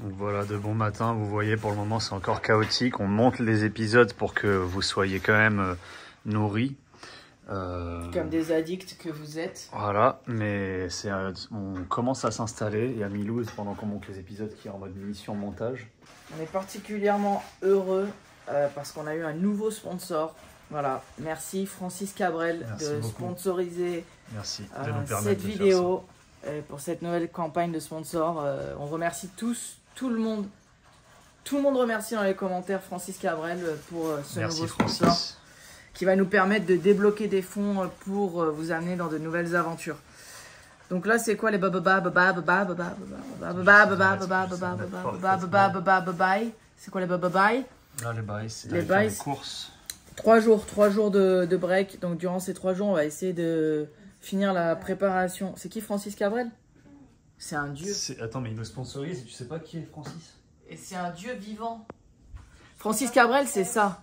Donc voilà, de bon matin, vous voyez pour le moment c'est encore chaotique. On monte les épisodes pour que vous soyez quand même nourris. Comme des addicts que vous êtes. Voilà, mais on commence à s'installer. Il y a Milouz pendant qu'on monte les épisodes qui est en mode mission montage. On est particulièrement heureux parce qu'on a eu un nouveau sponsor. Voilà, merci Francis Cabrel de sponsoriser de nous permettre cette vidéo pour cette nouvelle campagne de sponsor. On remercie tout le monde. Tout le monde remercie dans les commentaires Francis Cabrel pour ce nouveau sponsor. Francis. Qui va nous permettre de débloquer des fonds pour vous amener dans de nouvelles aventures. Donc là, c'est quoi les C'est quoi les bababai? Là, les bails, c'est les courses. 3 jours de break. Donc durant ces 3 jours, on va essayer de finir la préparation. C'est qui Francis Cabrel? C'est un dieu. Attends, mais il me sponsorise et tu sais pas qui est Francis? Et c'est un dieu vivant. Francis Cabrel, c'est ça.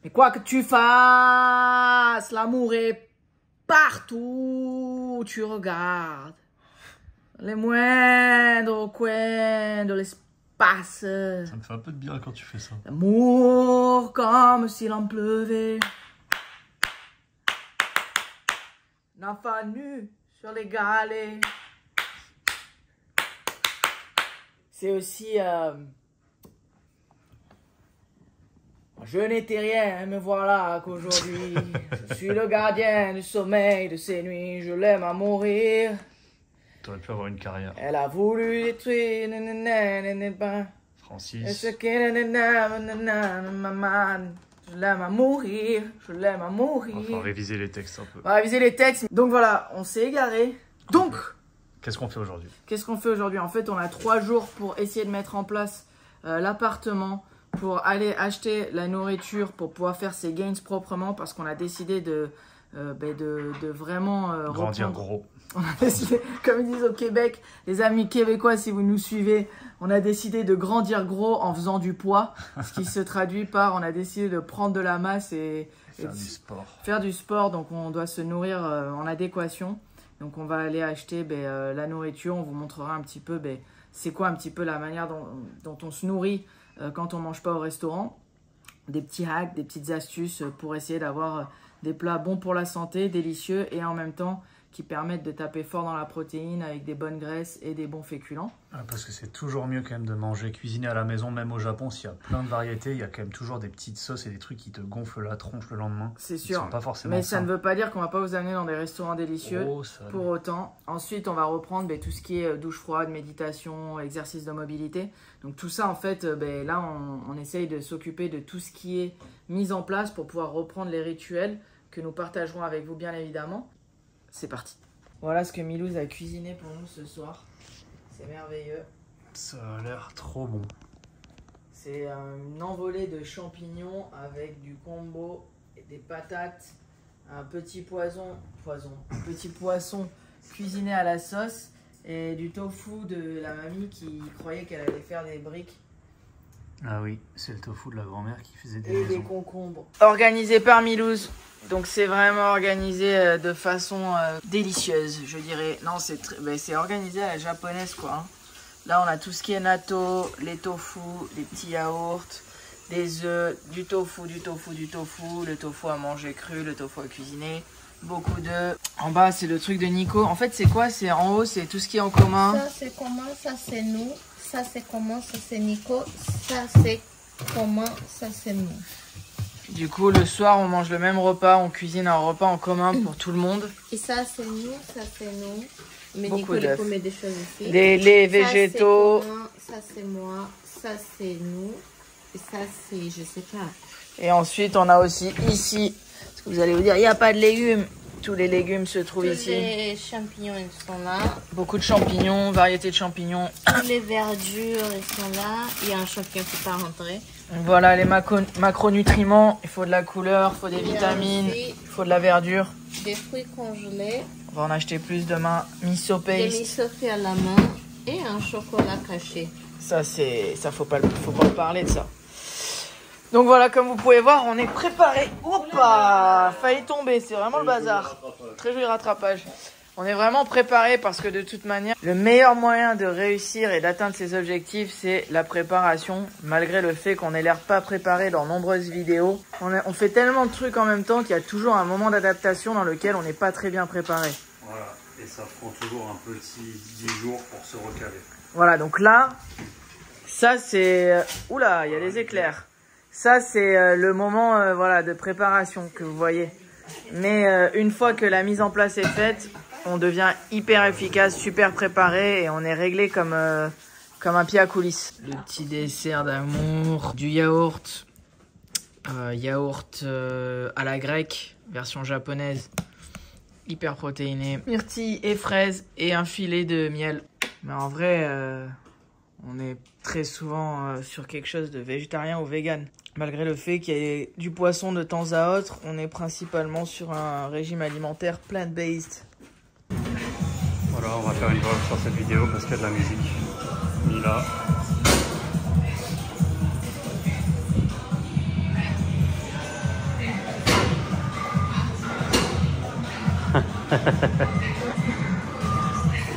Mais quoi que tu fasses, l'amour est partout où tu regardes. Les moindres coins de l'espace. Ça me fait un peu de bien quand tu fais ça. L'amour comme s'il en pleuvait. N'enfant nu sur les galets. C'est aussi... Je n'étais rien, me voilà qu'aujourd'hui, je suis le gardien du sommeil de ces nuits, je l'aime à mourir. T'aurais pu avoir une carrière. Elle a voulu détruire, Francis. Je l'aime à mourir, je l'aime à mourir. On va réviser les textes un peu. On va réviser les textes. Donc voilà, on s'est égaré. Donc, qu'est-ce qu'on fait aujourd'hui? En fait, on a 3 jours pour essayer de mettre en place l'appartement, pour aller acheter la nourriture, pour pouvoir faire ses gains proprement, parce qu'on a décidé de vraiment grandir gros. On a décidé, comme ils disent au Québec, les amis québécois, si vous nous suivez, on a décidé de grandir gros en faisant du poids, ce qui se traduit par on a décidé de prendre de la masse et faire du sport. Donc on doit se nourrir en adéquation. Donc on va aller acheter la nourriture, on vous montrera un petit peu c'est quoi un petit peu la manière dont on se nourrit quand on ne mange pas au restaurant. Des petits hacks, des petites astuces pour essayer d'avoir des plats bons pour la santé, délicieux et en même temps qui permettent de taper fort dans la protéine avec des bonnes graisses et des bons féculents. Parce que c'est toujours mieux quand même de manger cuisiné à la maison, même au Japon, s'il y a plein de variétés, il y a quand même toujours des petites sauces et des trucs qui te gonflent la tronche le lendemain. C'est sûr, pas forcément mais ça ne veut pas dire qu'on va pas vous amener dans des restaurants délicieux pour autant. Ensuite, on va reprendre tout ce qui est douche froide, méditation, exercice de mobilité. Donc tout ça, en fait, là, on essaye de s'occuper de tout ce qui est mis en place pour pouvoir reprendre les rituels que nous partagerons avec vous, bien évidemment. C'est parti. Voilà ce que Milouz a cuisiné pour nous ce soir. C'est merveilleux. Ça a l'air trop bon. C'est une envolée de champignons avec du combo, et des patates, un petit poisson cuisiné à la sauce et du tofu de la mamie qui croyait qu'elle allait faire des briques. Ah oui, c'est le tofu de la grand-mère qui faisait des maisons. Et des concombres. Organisé par Milouz. Donc c'est vraiment organisé de façon délicieuse, je dirais. Non, c'est organisé à la japonaise, quoi. Hein. Là, on a tout ce qui est natto, les tofu, les petits yaourts, des œufs, du tofu, le tofu à manger cru, le tofu à cuisiner, beaucoup d'œufs. En bas, c'est le truc de Nico. En fait, c'est quoi? C'est en haut, c'est tout ce qui est en commun. Ça, c'est commun, ça, c'est nous. Ça, c'est commun, ça, c'est Nico. Ça, c'est commun, ça, c'est nous. Du coup, le soir, on mange le même repas, on cuisine un repas en commun pour tout le monde. Et ça, c'est nous, ça, c'est nous. Mais beaucoup Nico, il met des choses ici. Les végétaux. Ça, c'est moi. Ça, c'est nous. Et ça, c'est, je sais pas. Et ensuite, on a aussi ici, parce que vous allez vous dire, il n'y a pas de légumes. Tous les légumes se trouvent ici. Les champignons, ils sont là. Beaucoup de champignons, variétés de champignons. Toutes les verdures, ils sont là. Il y a un champignon qui n'est pas rentré. Voilà les macronutriments. Il faut de la couleur, il faut des vitamines, il faut de la verdure. Des fruits congelés. On va en acheter plus demain. Miso paste. Des miso faits à la main et un chocolat caché. Ça, faut pas parler de ça. Donc voilà, comme vous pouvez voir, on est préparé. Hoppa, failli tomber, c'est vraiment le bazar. Très joli rattrapage. On est vraiment préparé parce que de toute manière, le meilleur moyen de réussir et d'atteindre ses objectifs, c'est la préparation. Malgré le fait qu'on ait l'air pas préparé dans nombreuses vidéos, on fait tellement de trucs en même temps qu'il y a toujours un moment d'adaptation dans lequel on n'est pas très bien préparé. Voilà, et ça prend toujours un petit 10 jours pour se recaler. Voilà, donc là, ça c'est... Oula, il y a des éclairs. Ça c'est le moment voilà, de préparation que vous voyez. Mais une fois que la mise en place est faite, on devient hyper efficace, super préparé et on est réglé comme un pied à coulisses. Le petit dessert d'amour, du yaourt, yaourt à la grecque, version japonaise, hyper protéiné, myrtille et fraises et un filet de miel. Mais en vrai, on est très souvent sur quelque chose de végétarien ou vegan. Malgré le fait qu'il y ait du poisson de temps à autre, on est principalement sur un régime alimentaire plant-based. Voilà, on va faire une pause sur cette vidéo parce qu'il y a de la musique. Mila.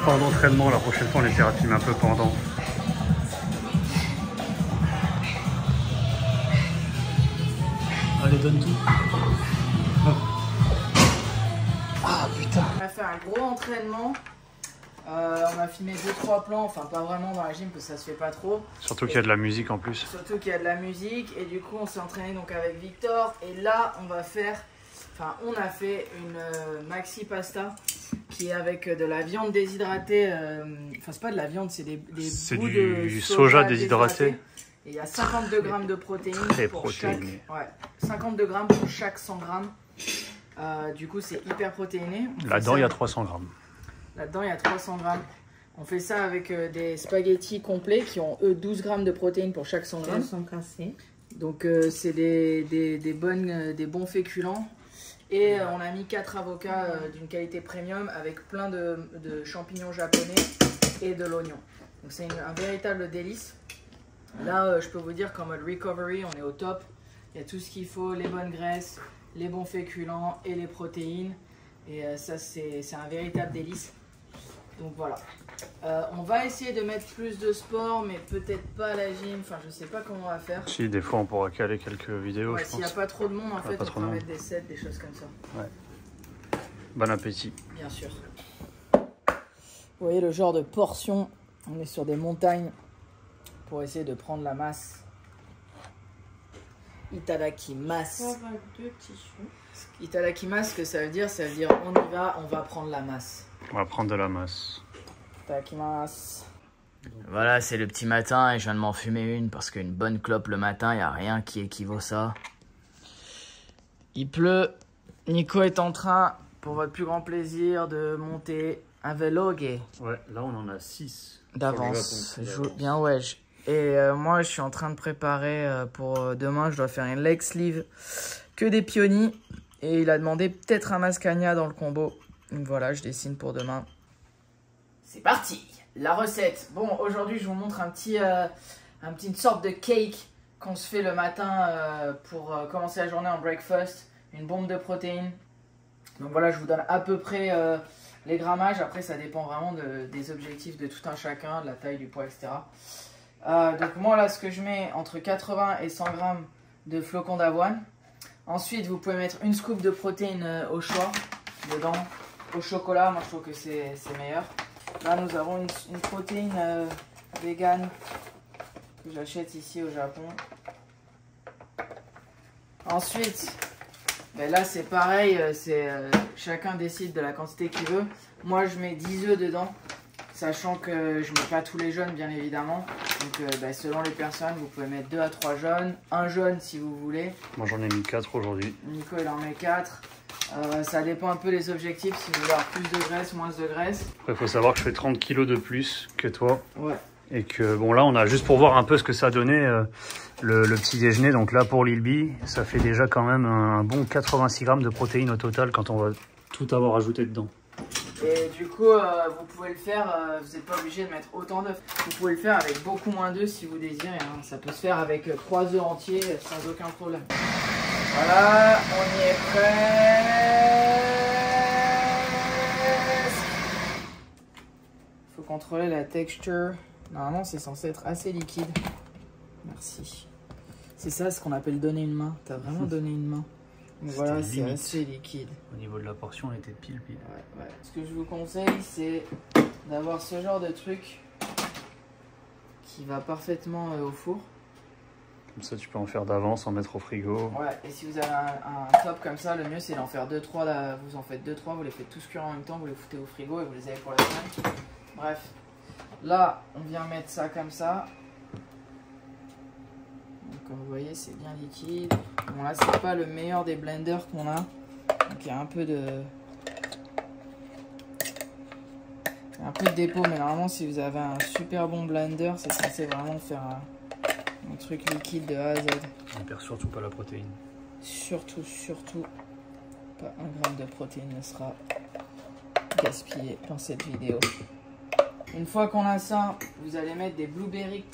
Pendant l'entraînement, la prochaine fois on essaiera de filmer un peu pendant. Allez, donne tout. Ah putain. On a fait un gros entraînement. On a filmé 2-3 plans, enfin pas vraiment dans la gym parce que ça se fait pas trop. Surtout qu'il y a de la musique en plus. Surtout qu'il y a de la musique et du coup on s'est entraîné donc avec Victor et là on va faire, enfin on a fait une maxi pasta qui est avec de la viande déshydratée, enfin c'est pas de la viande, c'est des bouts du de soja déshydraté. Et il y a 52 grammes de protéines pour chaque, 52 grammes pour chaque 100 grammes. Du coup c'est hyper protéiné. Là-dedans il y a 300 grammes. Là-dedans, il y a 300 grammes. On fait ça avec des spaghettis complets qui ont, eux, 12 grammes de protéines pour chaque 100 grammes. Ils sont cassés. Donc, c'est des bons féculents. Et on a mis 4 avocats d'une qualité premium avec plein de champignons japonais et de l'oignon. Donc, c'est un véritable délice. Là, je peux vous dire qu'en mode recovery, on est au top. Il y a tout ce qu'il faut, les bonnes graisses, les bons féculents et les protéines. Et ça, c'est un véritable délice. Donc voilà, on va essayer de mettre plus de sport, mais peut-être pas à la gym, enfin je sais pas comment on va faire. Si, des fois on pourra caler quelques vidéos, ouais, s'il n'y a pas trop de monde, en fait, on pourra mettre des sets, des choses comme ça. Ouais. Bon appétit. Bien sûr. Vous voyez le genre de portion, on est sur des montagnes pour essayer de prendre la masse. Itadakimasu. Itadakimasu, ce que ça veut dire on y va, on va prendre la masse. On va prendre de la masse. Itadakimasu. Voilà, c'est le petit matin et je viens de m'en fumer une parce qu'une bonne clope le matin, il n'y a rien qui équivaut ça. Il pleut. Nico est en train, pour votre plus grand plaisir, de monter un vélo gay. Ouais, là on en a 6. D'avance. Bien ouais. Et moi, je suis en train de préparer pour demain. Je dois faire une leg sleeve que des pionniers. Et il a demandé peut-être un mascagna dans le combo. Donc voilà, je dessine pour demain. C'est parti. La recette. Bon, aujourd'hui, je vous montre une sorte de cake qu'on se fait le matin pour commencer la journée en breakfast. Une bombe de protéines. Donc voilà, je vous donne à peu près les grammages. Après, ça dépend vraiment des objectifs de tout un chacun, de la taille, du poids, etc. Donc moi là, ce que je mets entre 80 et 100 grammes de flocons d'avoine. Ensuite, vous pouvez mettre une scoop de protéines au choix dedans. Au chocolat, moi je trouve que c'est meilleur. Là, nous avons une protéine vegan que j'achète ici au Japon. Ensuite, ben là c'est pareil, chacun décide de la quantité qu'il veut. Moi, je mets 10 œufs dedans. Sachant que je ne mets pas tous les jaunes, bien évidemment. Donc, selon les personnes, vous pouvez mettre 2 à 3 jaunes. Un jaune si vous voulez. Moi, j'en ai mis 4 aujourd'hui. Nico, il en met 4. Ça dépend un peu des objectifs. Si vous voulez avoir plus de graisse, moins de graisse. Après, il faut savoir que je fais 30 kg de plus que toi. Ouais. Et que, bon, là, on a juste pour voir un peu ce que ça donnait le petit déjeuner. Donc là, pour l'Ilbi, ça fait déjà quand même un bon 86 grammes de protéines au total quand on va tout avoir ajouté dedans. Et du coup, vous pouvez le faire, vous n'êtes pas obligé de mettre autant d'œufs. Vous pouvez le faire avec beaucoup moins d'œufs si vous désirez. Hein. Ça peut se faire avec 3 œufs entiers sans aucun problème. Voilà, on y est prêt. faut contrôler la texture. Normalement, c'est censé être assez liquide. Merci. C'est ça ce qu'on appelle donner une main. T'as vraiment donné une main. Donc voilà, c'est assez liquide. Au niveau de la portion, elle était pile. Ouais. Ce que je vous conseille, c'est d'avoir ce genre de truc qui va parfaitement au four. Comme ça, tu peux en faire d'avance, en mettre au frigo. Ouais, et si vous avez un top comme ça, le mieux c'est d'en faire 2-3. Vous en faites 2-3, vous les faites tous cuire en même temps, vous les foutez au frigo et vous les avez pour la semaine. Bref, là, on vient mettre ça comme ça. Donc, comme vous voyez, c'est bien liquide. Bon, là, c'est pas le meilleur des blenders qu'on a. Donc, il y a un peu de dépôt, mais normalement, si vous avez un super bon blender, c'est censé vraiment faire un truc liquide de A à Z. On perd surtout pas la protéine. Surtout, pas un gramme de protéine ne sera gaspillé dans cette vidéo. Une fois qu'on a ça, vous allez mettre des blueberries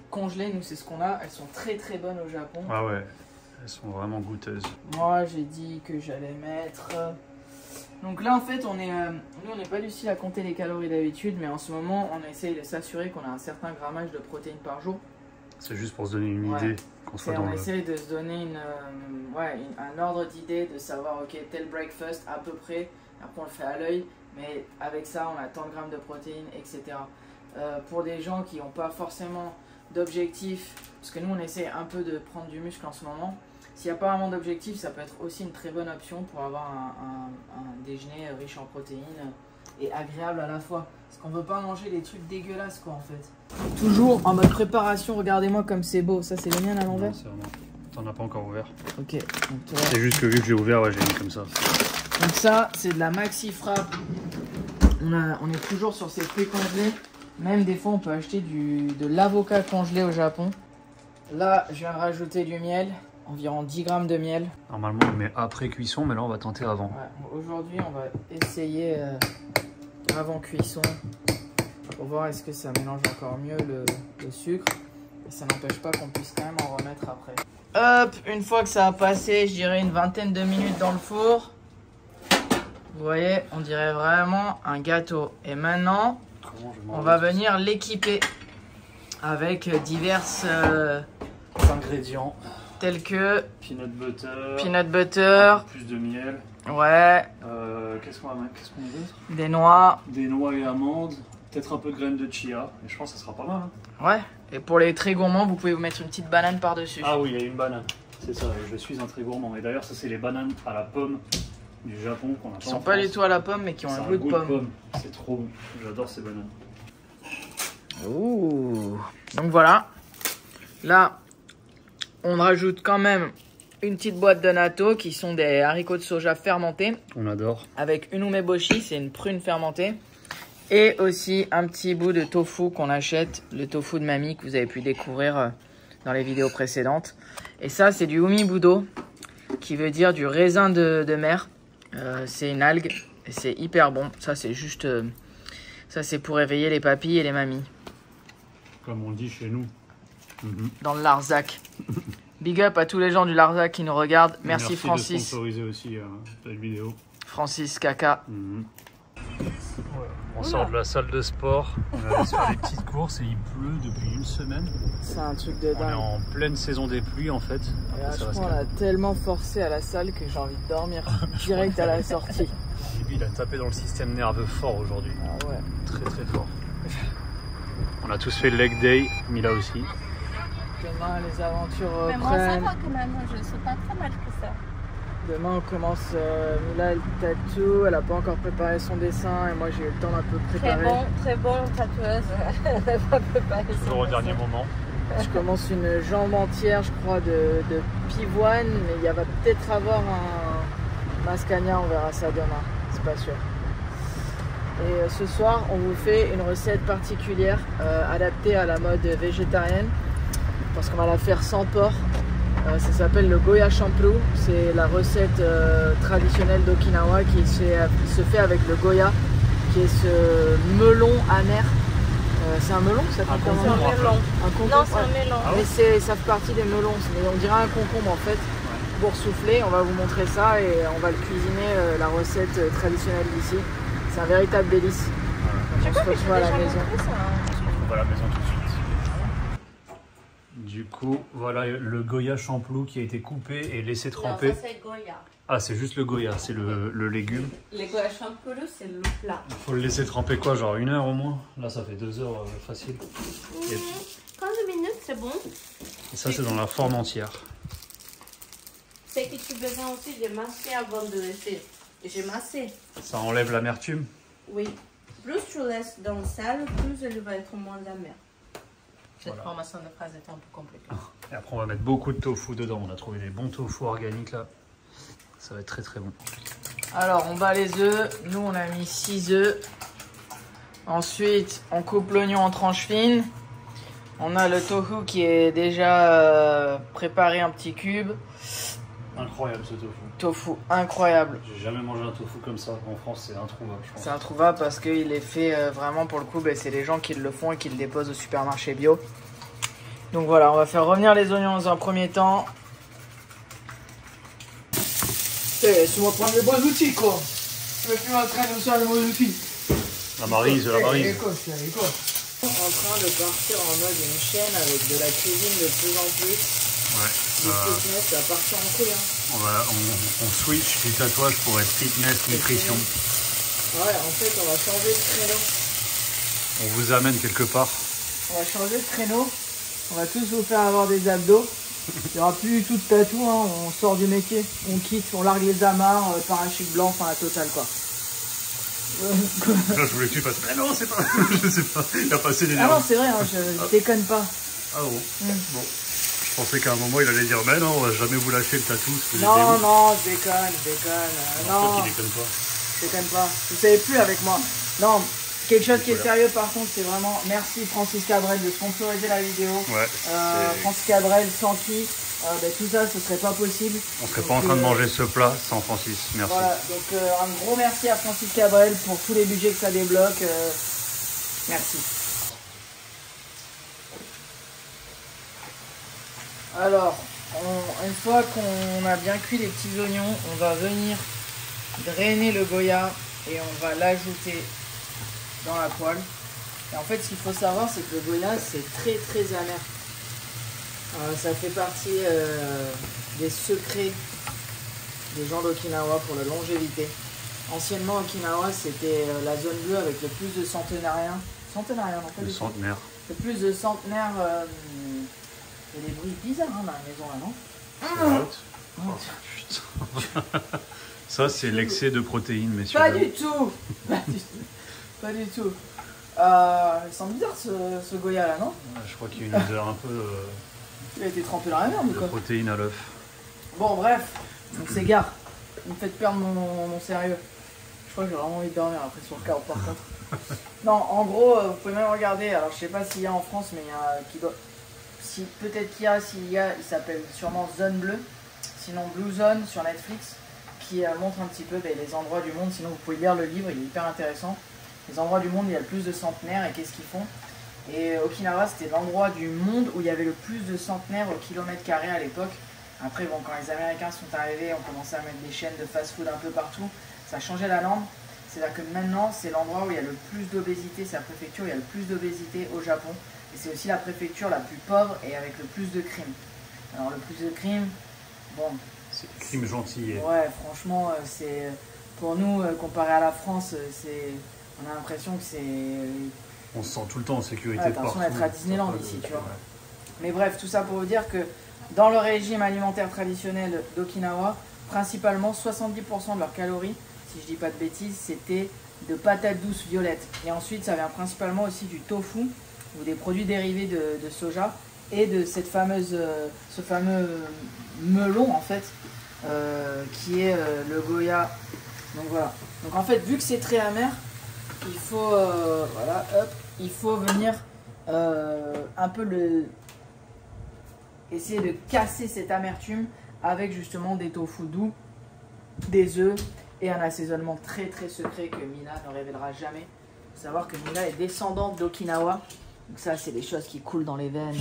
congelées. Nous, c'est ce qu'on a. Elles sont très bonnes au Japon. Ah ouais, elles sont vraiment goûteuses. Moi, j'ai dit que j'allais mettre... Donc là, en fait, nous, on n'est pas du style à compter les calories d'habitude, mais en ce moment, on essaye de s'assurer qu'on a un certain grammage de protéines par jour. C'est juste pour se donner une idée. Qu'on soit on essaye de se donner un ordre d'idée, de savoir, ok, tel breakfast à peu près. Après, on le fait à l'œil, mais avec ça, on a tant de grammes de protéines, etc. Pour des gens qui n'ont pas forcément d'objectif, parce que nous, on essaie un peu de prendre du muscle en ce moment. S'il n'y a pas vraiment d'objectif, ça peut être aussi une très bonne option pour avoir un déjeuner riche en protéines et agréable à la fois. Parce qu'on ne veut pas manger des trucs dégueulasses, quoi, en fait. Toujours en mode préparation, regardez-moi comme c'est beau. Ça, c'est le mien à l'envers? T'en as pas encore ouvert. Ok. C'est juste que vu que j'ai ouvert, ouais, j'ai mis comme ça. Donc ça, c'est de la maxi frappe. On est toujours sur ces fruits congelés. Même des fois, on peut acheter de l'avocat congelé au Japon. Là, je viens de rajouter du miel. Environ 10 grammes de miel. Normalement, on met après cuisson, mais là, on va tenter avant. Ouais, aujourd'hui, on va essayer avant cuisson pour voir est-ce que ça mélange encore mieux le sucre. Et ça n'empêche pas qu'on puisse quand même en remettre après. Hop, une fois que ça a passé, je dirais une vingtaine de minutes dans le four. Vous voyez, on dirait vraiment un gâteau. Et maintenant, on va venir l'équiper avec divers ingrédients. Tels que peanut butter, un peu plus de miel. Ouais. Qu'est-ce qu'on met d'autre? Des noix. Des noix et amandes. Peut-être un peu de graines de chia. Et je pense que ça sera pas mal. Hein. Ouais. Et pour les très gourmands, vous pouvez vous mettre une petite banane par-dessus. Ah oui, il y a une banane. C'est ça, je suis un très gourmand. Et d'ailleurs, ça, c'est les bananes à la pomme du Japon qu'on a pas. Qui sont pas du tout à la pomme, mais qui ont un goût de pomme. C'est trop bon. J'adore ces bananes. Ouh. Donc voilà. Là, on rajoute quand même une petite boîte de natto qui sont des haricots de soja fermentés. On adore. Avec une umeboshi, c'est une prune fermentée. Et aussi un petit bout de tofu qu'on achète, le tofu de mamie que vous avez pu découvrir dans les vidéos précédentes. Et ça, c'est du umibudo, qui veut dire du raisin de mer. C'est une algue et c'est hyper bon. Ça, c'est juste... ça, c'est pour réveiller les papilles et les mamies. Comme on dit chez nous. Dans le Larzac. Big up à tous les gens du Larzac qui nous regardent. Merci Francis. De sponsoriser aussi cette vidéo. Francis Caca. On sort de la salle de sport. On va faire des petites courses et il pleut depuis une semaine. C'est un truc de dingue. On est en pleine saison des pluies en fait. Et là, je crois qu'on a tellement forcé à la salle que j'ai envie de dormir direct à la sortie. Et puis il a tapé dans le système nerveux fort aujourd'hui. Ah ouais. Très fort. On a tous fait le leg day, Mila aussi. Demain, les aventures reprennent. Mais moi, ça va quand même, je ne suis pas très mal que ça. Demain, on commence Mila le tatou. Elle n'a pas encore préparé son dessin et moi, j'ai eu le temps d'un peu préparer. Très bon tatoueuse. Elle n'a pas préparé son dessin. Au dernier moment. Je commence une jambe entière, je crois, de pivoine, mais il va peut-être avoir un mascagna, on verra ça demain. C'est pas sûr. Et ce soir, on vous fait une recette particulière adaptée à la mode végétarienne parce qu'on va la faire sans porc. Ça s'appelle le Goya Champru. C'est la recette traditionnelle d'Okinawa qui se fait avec le Goya, qui est ce melon amer. C'est un melon, ça fait un melon. Un concombre. Non, c'est un melon. Mais ça fait partie des melons. Mais on dirait un concombre en fait. Pour souffler, on va vous montrer ça et on va le cuisiner, la recette traditionnelle d'ici. C'est un véritable délice. On se retrouve à la maison. On se retrouve à la maison tout de suite. Du coup, voilà le Goya champlou qui a été coupé et laissé tremper. Non, ça c'est Goya. Ah, c'est juste le Goya, c'est le légume. Le Goya champlou, c'est le plat. Il faut le laisser tremper quoi, genre 1 heure au moins? Là, ça fait 2 heures facile. Et 15 minutes, c'est bon. ça, c'est dans la forme entière. C'est que tu as besoin aussi de masser avant de laisser. J'ai massé. Ça enlève l'amertume. Oui. Plus tu laisses dans le sel, plus il va être moins amer. Cette Voilà. formation de phrase était un peu compliquée. Et après, on va mettre beaucoup de tofu dedans. On a trouvé des bons tofu organiques là. Ça va être très très bon. Alors, on bat les œufs. Nous, on a mis 6 œufs. Ensuite, on coupe l'oignon en tranches fines. On a le tofu qui est déjà préparé en petits cubes. Incroyable ce tofu. Tofu incroyable. J'ai jamais mangé un tofu comme ça. En France, c'est introuvable, je pense. C'est introuvable parce qu'il est fait vraiment pour le coup. C'est les gens qui le font et qui le déposent au supermarché bio. Donc voilà, on va faire revenir les oignons dans un premier temps. Laisse-moi prendre les bons outils, quoi. Je me suis en train de faire les bons outils. La maryse, la maryse. En train de partir en mode une chaîne avec de la cuisine de plus en plus. Ouais. Le fitness, ça va partir en couille. Hein. On switch du tatouage pour être fitness, nutrition. Ouais, en fait, on va changer de créneau. On vous amène quelque part. On va changer de créneau. On va tous vous faire avoir des abdos. Il n'y aura plus du tout de tatou, hein. On sort du métier, on quitte, on largue les amarres, parachute blanc, enfin la totale quoi. Là, je voulais que tu fasses. Mais non, c'est pas. Je sais pas. Il a passé des Ah non, nerfs. c'est vrai, hein, je déconne pas. Ah bon. Bon. Je pensais qu'à un moment, il allait dire mais non, on va jamais vous lâcher le tatou. Non, non, je déconne. Non. Non, Il déconne pas. je déconne pas. Vous savez plus avec moi. Non, quelque chose qui est sérieux par contre, c'est vraiment merci Francis Cabrel de sponsoriser la vidéo. Ouais. Francis Cabrel, sans qui tout ça, ce serait pas possible. On serait pas en train de manger ce plat sans Francis. Merci. Voilà, donc un gros merci à Francis Cabrel pour tous les budgets que ça débloque. Merci. Alors, une fois qu'on a bien cuit les petits oignons, on va venir drainer le Goya et on va l'ajouter dans la poêle. Et en fait, ce qu'il faut savoir, c'est que le Goya, c'est très très amer. Ça fait partie des secrets des gens d'Okinawa pour la longévité. Anciennement, Okinawa, c'était la zone bleue avec le plus de centenariens. Centenariens, en fait. Le centenaire. Le plus de centenaires. Il y a des bruits bizarres hein, dans la maison là, non? Oh, putain. Ça, c'est l'excès de protéines, messieurs. Pas du tout. Pas du tout. Il sent bizarre ce Goya là, non? Je crois qu'il y a une odeur un peu Il a été trempé dans la merde ou de quoi? protéines à l'œuf. Bon, bref, on s'égare. Vous me faites perdre mon sérieux. Je crois que j'ai vraiment envie de dormir après ce workout par contre. Non, en gros, vous pouvez même regarder. Alors, je sais pas s'il y a en France, mais il y a qui doit. Si, peut-être qu'il y a, s'il y a, il s'appelle sûrement Zone Bleue. Sinon, Blue Zone sur Netflix, qui montre un petit peu les endroits du monde. Sinon, vous pouvez lire le livre, il est hyper intéressant. Les endroits du monde où il y a le plus de centenaires et qu'est-ce qu'ils font. Et Okinawa, c'était l'endroit du monde où il y avait le plus de centenaires au kilomètre carré à l'époque. Après, bon, quand les Américains sont arrivés, on commençait à mettre des chaînes de fast-food un peu partout. Ça a changé la norme. C'est-à-dire que maintenant, c'est l'endroit où il y a le plus d'obésité, c'est la préfecture où il y a le plus d'obésité au Japon. Et c'est aussi la préfecture la plus pauvre et avec le plus de crimes. Alors, le plus de crimes, bon... C'est des crimes gentils. Ouais, franchement, c'est... Pour nous, comparé à la France, on a l'impression que c'est... On se sent tout le temps en sécurité Ouais, de partout. d'être à Disneyland ici, tu vois. Mais bref, tout ça pour vous dire que dans le régime alimentaire traditionnel d'Okinawa, principalement 70% de leurs calories, si je dis pas de bêtises, c'était de patates douces violettes. Et ensuite, ça vient principalement aussi du tofu ou des produits dérivés de soja et de cette fameuse, ce fameux melon en fait, qui est le Goya. Donc voilà. Donc en fait, vu que c'est très amer, il faut, voilà, hop, il faut venir un peu essayer de casser cette amertume avec justement des tofu doux, des œufs et un assaisonnement très très secret que Mina ne révélera jamais. Il faut savoir que Mina est descendante d'Okinawa. Donc ça, c'est des choses qui coulent dans les veines.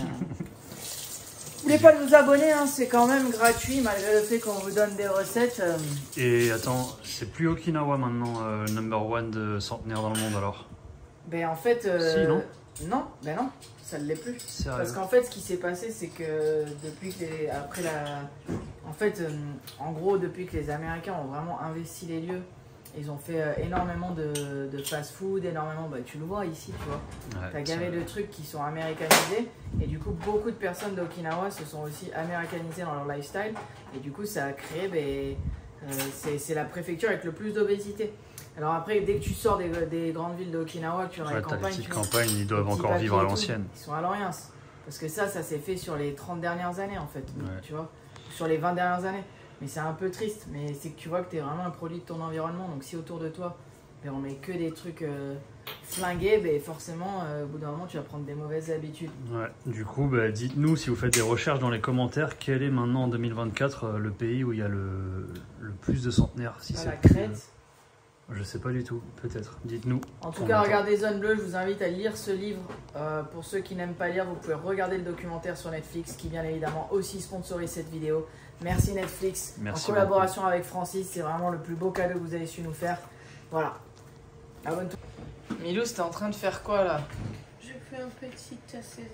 N'oubliez pas de vous abonner, hein, c'est quand même gratuit malgré le fait qu'on vous donne des recettes. Et attends, c'est plus Okinawa maintenant, number one de centenaire dans le monde alors? Ben en fait, Si, non non, ça ne l'est plus. Sérieux. Parce qu'en fait, ce qui s'est passé, c'est que depuis que en gros, depuis que les Américains ont vraiment investi les lieux, ils ont fait énormément de fast-food, énormément, bah, tu le vois ici, tu vois. Ouais, T'as gavé de trucs qui sont américanisés, et du coup, beaucoup de personnes d'Okinawa se sont aussi américanisées dans leur lifestyle, et du coup, ça a créé, c'est la préfecture avec le plus d'obésité. Alors après, dès que tu sors des grandes villes d'Okinawa, tu vas dans les t'as les campagnes, petites campagnes, ils doivent les petits encore vivre à papiers et tout, l'ancienne. ils sont à l'Orient. Parce que ça s'est fait sur les 30 dernières années en fait, Ouais. tu vois, sur les 20 dernières années. Mais c'est un peu triste, mais c'est que tu vois que tu es vraiment un produit de ton environnement. Donc si autour de toi, ben, on met que des trucs flingués, ben, forcément, au bout d'un moment, tu vas prendre des mauvaises habitudes. Ouais. Du coup, bah, dites-nous si vous faites des recherches dans les commentaires, quel est maintenant en 2024 le pays où il y a le plus de centenaires, si Voilà, c'est la Crète. Je sais pas du tout, peut-être. Dites-nous. En tout cas, regardez Zone Bleue, je vous invite à lire ce livre. Pour ceux qui n'aiment pas lire, vous pouvez regarder le documentaire sur Netflix qui bien évidemment aussi sponsorise cette vidéo. Merci Netflix, Merci en collaboration avec Francis, c'est vraiment le plus beau cadeau que vous avez su nous faire. Voilà. Abonne-toi. Milou, t'es en train de faire quoi là? Je fais un petit assaisonnement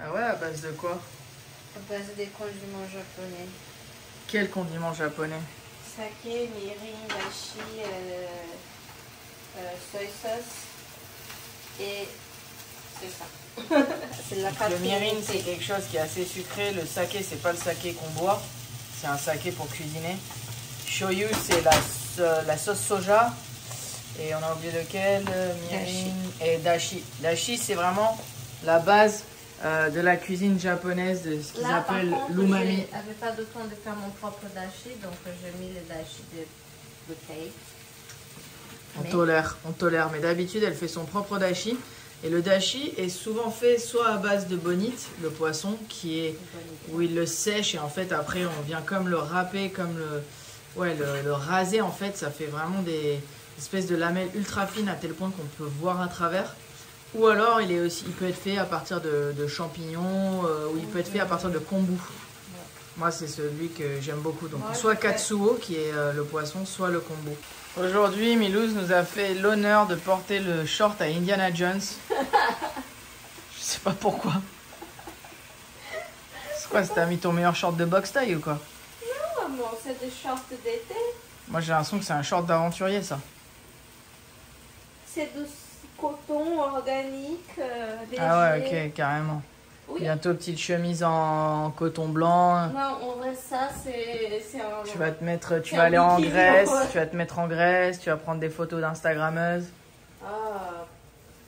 Ah ouais, à base de quoi? à base des condiments japonais. Quel condiment japonais? Sake, mirin, dashi, soy sauce. Et c'est ça. C'est la pâte. Le mirin, c'est quelque chose qui est assez sucré. Le saké, c'est pas le saké qu'on boit. C'est un saké pour cuisiner. Shoyu, c'est la sauce soja. Et on a oublié lequel? Mirin et dashi. Dashi, c'est vraiment la base de la cuisine japonaise, de ce qu'ils appellent l'umami. Je n'avais pas de temps de faire mon propre dashi, donc j'ai mis le dashi de bouteille. On tolère. Mais d'habitude, elle fait son propre dashi. Et le dashi est souvent fait soit à base de bonite, le poisson, où il le sèche et en fait après on vient comme le râper, comme le raser en fait. Ça fait vraiment des espèces de lamelles ultra fines à tel point qu'on peut voir à travers. Ou alors il peut être fait à partir de champignons, ou il peut être fait à partir de kombu. Moi c'est celui que j'aime beaucoup. Donc soit katsuo qui est le poisson, soit le kombu. Aujourd'hui, Milouz nous a fait l'honneur de porter le short à Indiana Jones. Je sais pas pourquoi. C'est quoi, t'as mis ton meilleur short de boxe taille ou quoi? Non, maman, c'est des shorts d'été. Moi j'ai l'impression que c'est un short d'aventurier ça. C'est du coton organique, léger. Ah ouais, ok, carrément. Oui. Bientôt petite chemise en coton blanc. Non, en vrai, ça, c'est un... Tu vas te mettre, tu C'est vas un aller en bikini, Grèce, ouais. tu vas te mettre en Grèce, tu vas prendre des photos d'Instagrammeuse. Ah,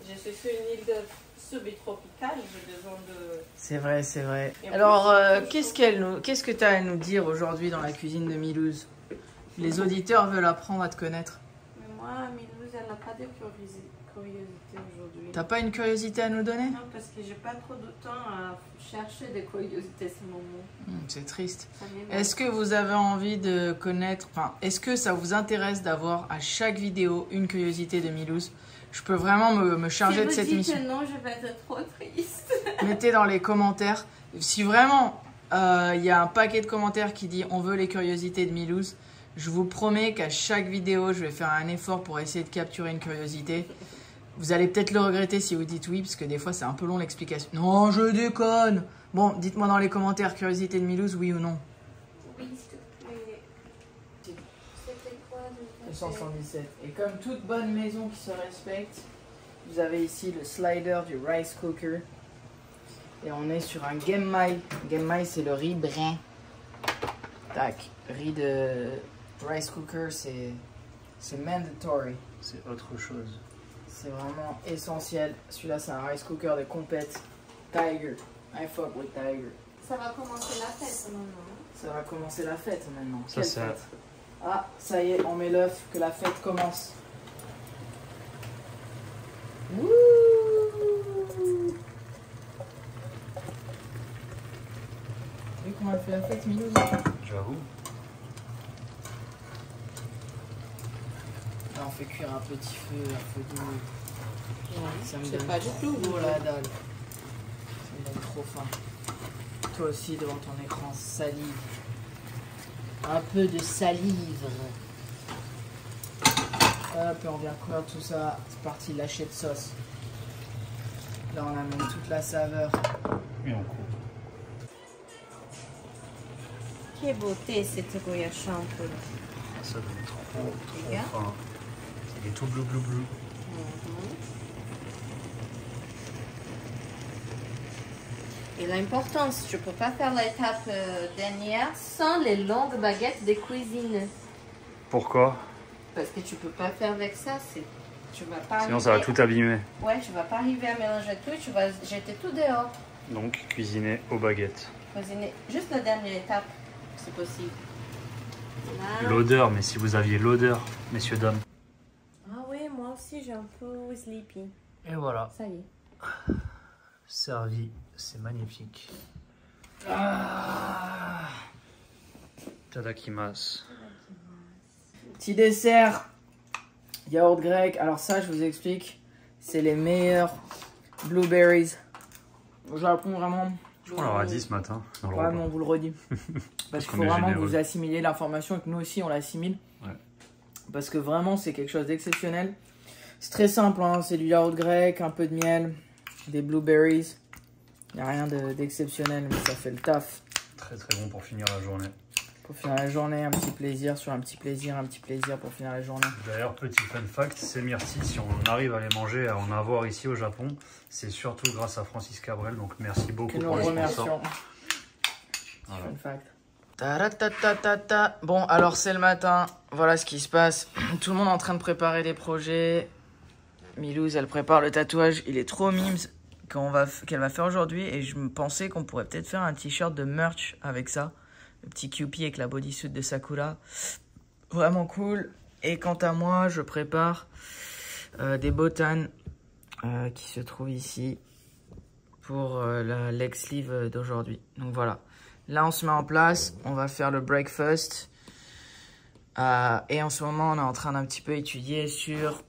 je suis sur une île subtropicale, j'ai besoin de... C'est vrai, c'est vrai. Et en Alors, plus, qu'est-ce que tu as à nous dire aujourd'hui dans la cuisine de Milouz? Les auditeurs veulent apprendre à te connaître. Mais moi, Milouz, elle n'a pas de curiosité aujourd'hui. T'as pas une curiosité à nous donner? Non, parce que j'ai pas trop de temps à chercher des curiosités ce moment. C'est triste. Ça m'énerve. Est-ce que vous avez envie de connaître, enfin, est-ce que ça vous intéresse d'avoir à chaque vidéo une curiosité de Milouz? Je peux vraiment me charger de cette Si mission. vous dites que non, je vais être trop triste. Mettez dans les commentaires. Si vraiment il y a un paquet de commentaires qui dit on veut les curiosités de Milouz, je vous promets qu'à chaque vidéo, je vais faire un effort pour essayer de capturer une curiosité. Vous allez peut-être le regretter si vous dites oui, parce que des fois c'est un peu long l'explication. Non, je déconne. Bon, dites-moi dans les commentaires, curiosité de Milouz, oui ou non? Oui, s'il te plaît. C'était quoi de 217. Et comme toute bonne maison qui se respecte, vous avez ici le slider du rice cooker. Et on est sur un genmai. Genmai, c'est le riz brun. Tac. Riz de rice cooker, c'est mandatory. C'est autre chose. C'est vraiment essentiel. Celui-là, c'est un rice cooker de compète. Tiger. I fuck with Tiger. Ça va commencer la fête maintenant. Ça va commencer la fête maintenant. Ça, Quelle c'est- fête? Ah, ça y est, on met l'œuf, que la fête commence. Wouh! T'as vu comment elle fait la fête, Milouz? J'avoue. Là, on fait cuire un petit feu, un feu doux. Ça me C'est donne pas du tout trop doux, la dalle. Ça me donne trop faim. Toi aussi, devant ton écran, salive. Un peu de salive. Hop, et on vient couvrir tout ça. C'est parti, lâcher de sauce. Là, on amène toute la saveur. Et on coupe. Quelle beauté cette goya shampoo. Ça donne trop Regarde. fin. Il est tout bleu. Et l'importance, je ne peux pas faire l'étape dernière sans les longues baguettes de cuisine. Pourquoi? Parce que tu peux pas faire avec ça, tu vas pas Sinon ça va tout abîmer. Ouais, tu vas pas arriver à mélanger tout, tu vas jeter tout dehors. Donc cuisiner aux baguettes. Cuisiner juste la dernière étape, c'est possible. Là. L'odeur, mais si vous aviez l'odeur, messieurs, dames. Ah oui, moi aussi j'ai un peu sleepy. Et voilà, Ça y est. servi, c'est magnifique. Tadakimasu. Petit dessert, yaourt grec. Alors ça, je vous explique, c'est les meilleurs blueberries au Japon, vraiment. Je crois qu'on leur a dit ce matin. Dans le Vraiment, on repas. vous le redis. Parce qu'il faut qu'on est vraiment que généreux. vous assimiliez l'information et que nous aussi, on l'assimile. Ouais. Parce que vraiment, c'est quelque chose d'exceptionnel. C'est très simple, hein. C'est du yaourt grec, un peu de miel, des blueberries. Il n'y a rien d'exceptionnel, mais ça fait le taf. Très bon pour finir la journée. Pour finir la journée, un petit plaisir sur un petit plaisir pour finir la journée. D'ailleurs, petit fun fact, ces myrtilles, si on arrive à les manger, à en avoir ici au Japon, c'est surtout grâce à Francis Cabrel. Donc merci beaucoup Que nous pour les remercions. sponsors. Voilà. Fun fact. Ta-ra-ta-ta-ta-ta. Bon, alors c'est le matin. Voilà ce qui se passe. Tout le monde est en train de préparer des projets. Milouz, elle prépare le tatouage. Il est trop mimes qu'elle va faire aujourd'hui. Et je me pensais qu'on pourrait peut-être faire un t-shirt de merch avec ça. Le petit Kewpie avec la bodysuit de Sakura. Vraiment cool. Et quant à moi, je prépare des botanes qui se trouvent ici pour la leg sleeve d'aujourd'hui. Donc voilà. Là, on se met en place. On va faire le breakfast. Et en ce moment, on est en train d'un petit peu étudier sur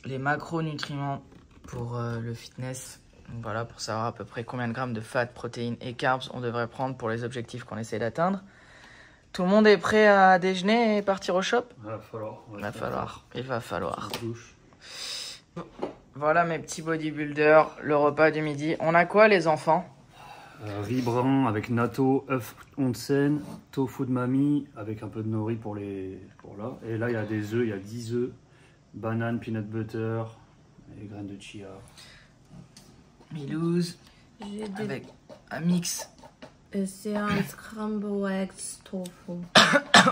les macronutriments pour le fitness. Donc voilà, pour savoir à peu près combien de grammes de fat, protéines et carbs on devrait prendre pour les objectifs qu'on essaie d'atteindre. Tout le monde est prêt à déjeuner et partir au shop? Il va falloir. Il va falloir. Douche. Voilà mes petits bodybuilders, le repas du midi. On a quoi les enfants? Riz brun avec natto, œuf onsen, tofu de mamie avec un peu de nori pour là. Et là il y a des œufs, il y a 10 œufs, banane, peanut butter et graines de chia. Milouz J'ai des... avec un mix C'est un scramble eggs tofu.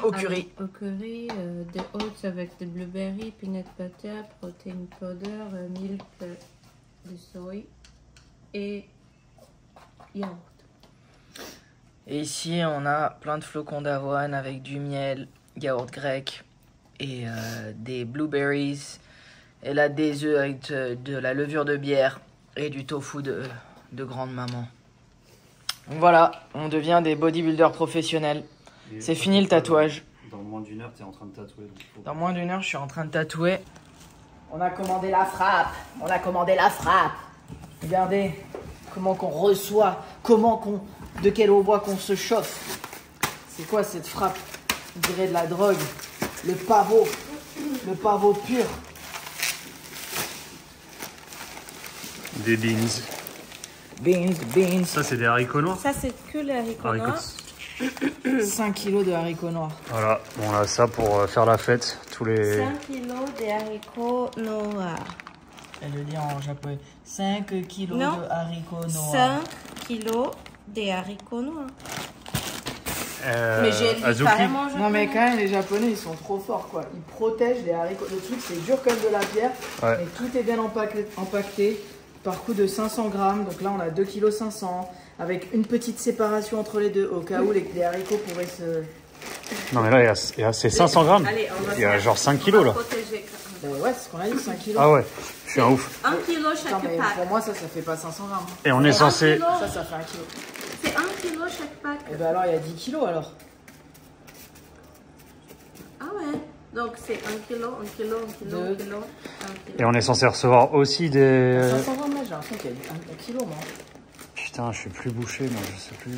au curry. Au curry, des oats avec des blueberries, peanut butter, protein powder, milk de soya et yaourt. Et ici, on a plein de flocons d'avoine avec du miel, yaourt grec et des blueberries. Et là, des œufs avec de la levure de bière et du tofu de grande maman. Donc voilà, on devient des bodybuilders professionnels. C'est fini le tatouage. Dans moins d'une heure, tu es en train de tatouer. Dans moins d'une heure, je suis en train de tatouer. On a commandé la frappe. Regardez comment qu'on reçoit, de quelle eau bois qu'on se chauffe. C'est quoi cette frappe? On dirait de la drogue. Le pavot pur. Des beans. Beans. Ça, c'est des haricots noirs. Ça, c'est que les haricots noirs. 5 kilos de haricots noirs. Voilà, on a ça pour faire la fête. Tous les... 5 kilos de haricots noirs. Elle le dit en japonais. 5 kilos Non. de haricots noirs. 5 kilos de haricots noirs. Mais j'ai Azuki. carrément Non mais quand même les japonais ils sont trop forts quoi. Ils protègent les haricots. Le truc c'est dur comme de la pierre. Ouais. Mais tout est bien empaqueté par coup de 500 grammes. Donc là on a 2 kg 500 avec une petite séparation entre les deux au cas où les haricots pourraient se... Non mais là, c'est 500 grammes. Allez, on va Il y a faire- genre 5 kilos là. protéger. ouais c'est ce qu'on a dit 5 kilos. Ah ouais, je suis un ouf. 1 kilo Attends, chaque mais pack. pour moi ça fait pas 500 grammes. Et on est censé... Ça fait 1 kilo. C'est 1 kilo chaque pack. Et ben alors il y a 10 kilos alors. Ah ouais. Donc c'est 1 kilo, 1 kilo, 1 kilo, 1 Deux. kilo, 1 kilo. Et on est censé recevoir aussi des... 500 grammes là j'ai l'impression qu'il y a 1 kilo moi. Putain, je suis plus bouché, moi, je sais plus.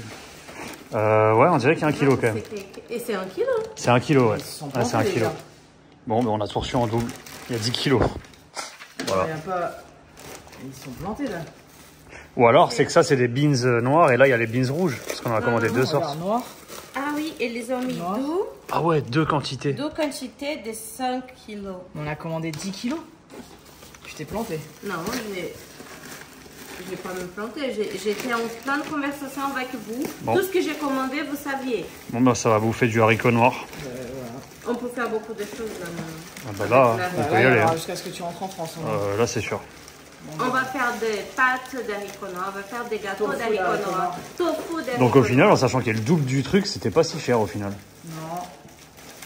Ouais, on dirait qu'il y a 1 kilo quand même. Et c'est 1 kilo. C'est 1 kilo, ouais. Ils se sont Ah, c'est 1 plantés, les kilo. gars. Bon, ben on a tout reçu en double. Il y a 10 kilos. Voilà. Il y a pas... Ils sont plantés là. Ou alors, c'est que ça, c'est des beans noirs et là, il y a les beans rouges. Parce qu'on a commandé deux sortes. Noir. Ah oui, et les ont mis Noir. Ah ouais, deux quantités. deux quantités de 5 kilos. On a commandé 10 kilos. Tu t'es planté. Non, je vais pas me planter. J'étais en pleine conversation avec vous. Bon. Tout ce que j'ai commandé, vous saviez. Bon, bah, ça va bouffer du haricot noir. On peut faire beaucoup de choses là maintenant. Ah bah là, on peut y aller. Hein. Jusqu'à ce que tu rentres en France. Là, c'est sûr. On va faire des pâtes d'haricots noirs, on va faire des gâteaux Tofu d'haricots d'haricots noirs, tofu d'haricots Donc au final, en noirs. sachant qu'il y a le double du truc, c'était pas si cher au final. Non.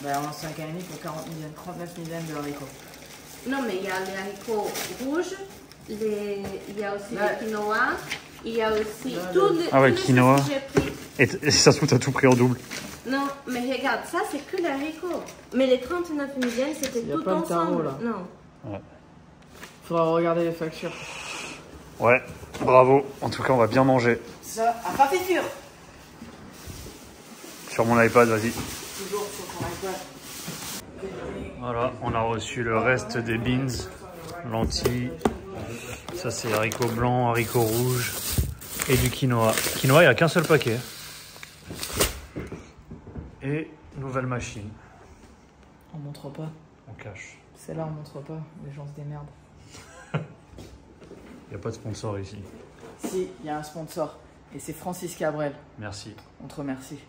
Bah, on a 5 et demi pour 40 millions, 39 millions de haricots. Non, mais il y a les haricots rouges, il y a aussi Là. le quinoa, il y a aussi Là, tous les, Ah ouais, tous les quinoa. choses que j'ai pris. Et ça se trouve, t'as tout pris en double. Non, mais regarde, ça c'est que les haricots. Mais les 39 millions, c'était Il y a tout pas le tarot, ensemble. là. Non. Faudra regarder les factures. Ouais, bravo. En tout cas, on va bien manger. Ça, à part sûr. Sur mon iPad, vas-y. Toujours sur ton iPad. Voilà, on a reçu le reste des beans, lentilles. Ça, c'est haricots blancs, haricots rouges et du quinoa. Quinoa, il n'y a qu'un seul paquet. Et nouvelle machine. On montre pas. On cache. Celle-là, on montre pas. Les gens se démerdent. Il n'y a pas de sponsor ici. Si, il y a un sponsor. Et c'est Francis Cabrel. Merci. On te remercie.